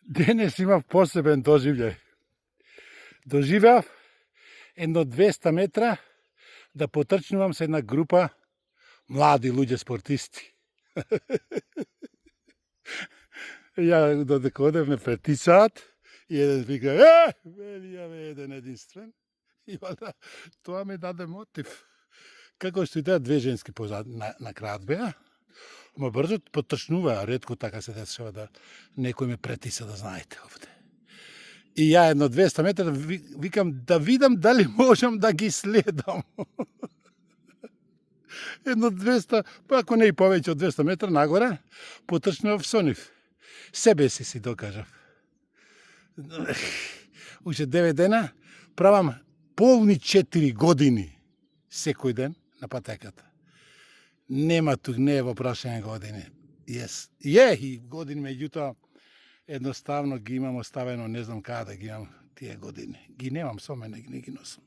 Денес имав посебен доживљај. Доживеав едно 200 метра да потрчнувам со една група млади луѓе спортисти. Ја додека одевме претисаат и еден вика, вели јаве еден единствен. И валда тоа ми даде мотив. Како што и таа две женски позад на крајот беа, ма брзо потрчнуваа, ретко така се десува да некој ме претиса, да знаете овде. И ја едно 200 метра викам да видам дали можам да ги следам. Едно 200, па ако не и повеќе од 200 метра нагоре, потрчнував со нив. Себе си докажав. Уште 9 дена правам полни 4 години секој ден на патеката. Нема тук, не е во прашање години. И години, меѓутоа едноставно ги имам оставено, не знам каде да ги имам тие години. Ги немам со мене, не ги носам.